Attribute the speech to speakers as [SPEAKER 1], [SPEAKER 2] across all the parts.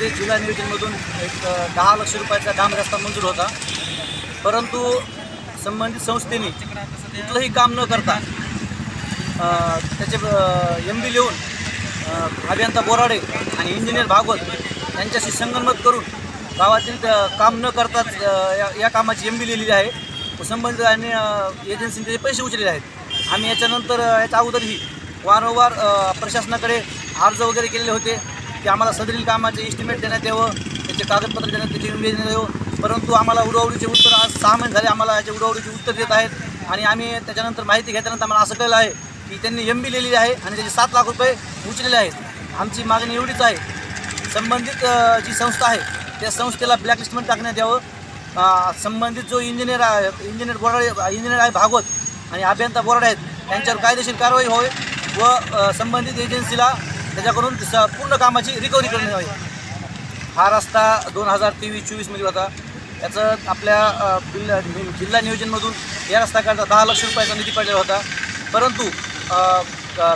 [SPEAKER 1] वर्षामध्ये जिल्हा नियोजनमधून एक 10 लाख रुपयाचा डांब रस्ता मंजूर होता, परंतु संबंधित संस्थेने कुठलंही काम न करता त्याचे MB लिहून अभियंता बोराडे आणि इंजिनियर भागवत यांच्याशी संगनमत करून गावातील काम न करताच या कामाची MB लिहिलेली आहे व संबंधित एजन्सीने त्याचे पैसे उचललेले आहेत। आम्ही याच्यानंतर याच्या अगोदरही वारंवार प्रशासनाकडे अर्ज वगैरे केलेले होते की आम्हाला सदरील कामाचे एस्टिमेट देण्यात यावं, त्याचे कागदपत्र देण्यात, त्याची MB देण्यात यावं, परंतु आम्हाला उडवाउडीचे उत्तर आज 6 महिने झाले आम्हाला याचे उडवाउडीचे उत्तर देत आहेत। आणि आम्ही त्याच्यानंतर माहिती घेतल्यानंतर आम्हाला असं कळलं आहे की त्यांनी MB लिहिलेली आहे आणि त्याचे 7 लाख रुपये उचललेले आहेत। आमची मागणी एवढीच आहे, संबंधित जी संस्था आहे त्या संस्थेला ब्लॅकलिस्टमध्ये टाकण्यात यावं। संबंधित जो इंजिनियर आहे भागवत आणि अभियंता बोराडे आहेत त्यांच्यावर कायदेशीर कारवाई होईल व संबंधित एजन्सीला त्याच्याकडून पूर्ण कामाची रिकव्हरी करण्यात यावी। हा रस्ता 2023-24 होता। याचं आपल्या जिल्हा नियोजनमधून या रस्त्याकरता 10 लाख रुपयाचा निधी पडलेला होता, परंतु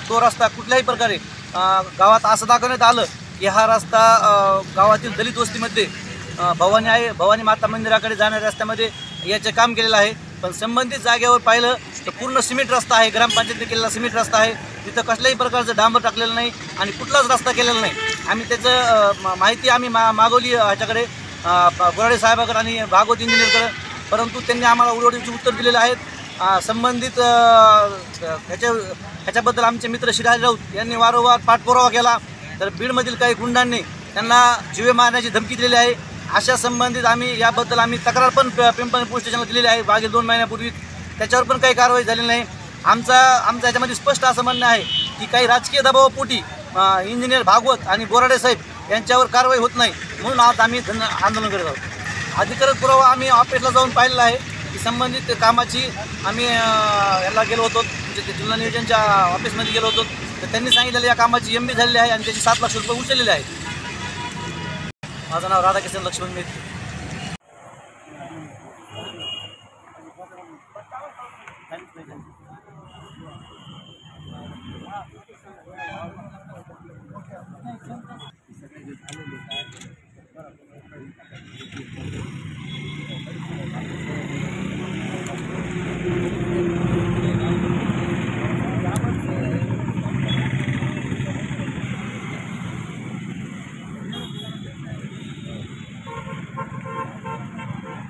[SPEAKER 1] तो रस्ता कुठल्याही प्रकारे गावात असं दाखवण्यात आलं की हा रस्ता गावातील दलित वस्तीमध्ये भवानी माता मंदिराकडे जाणाऱ्या रस्त्यामध्ये याचे काम केलेलं आहे, पण संबंधित जागेवर पाहिलं तर पूर्ण सिमेंट रस्ता आहे, ग्रामपंचायतीने केलेला सिमेंट रस्ता आहे, तिथं कसल्याही प्रकारचं डांबर टाकलेलं नाही आणि कुठलाच रस्ता केलेला नाही। आम्ही त्याचं माहिती मागवली ह्याच्याकडे बोराडे साहेबाकडे आणि भागवत इंजिनियरकडे, परंतु त्यांनी आम्हाला उडवडीचे उत्तर दिलेले आहेत। संबंधित ह्याच्याबद्दल आमचे मित्र शिराज राऊत यांनी वारंवार पाठपुरावा केला, तर बीडमधील काही गुंडांनी त्यांना जीवे मारण्याची धमकी दिलेली आहे। अशा संबंधित याबद्दल आम्ही तक्रार पण पिंपळनेर पोलीस स्टेशनला दिलेली आहे मागील 2 महिन्यापूर्वी, त्याच्यावर पण काही कारवाई झालेली नाही। आमचं याच्यामध्ये स्पष्ट असं म्हणणं आहे की काही राजकीय दबावापोटी इंजिनियर भागवत आणि बोराडे साहेब यांच्यावर कारवाई होत नाही, म्हणून आज आम्ही आंदोलन करत आहोत। अधिकृत पुरावा आम्ही ऑफिसला जाऊन पाहिलेला आहे की संबंधित कामाची आम्ही याला गेलो होतो, म्हणजे जिल्हा नियोजनच्या ऑफिसमध्ये गेलो होतो, तर त्यांनी सांगितलेलं या कामाची MB झालेली आहे आणि त्याचे 7 लाख रुपये उचललेले आहेत। माझं नाव राधाकिशन लक्ष्मण मेत्री।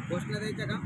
[SPEAKER 1] घोषणा द्यायच्या का?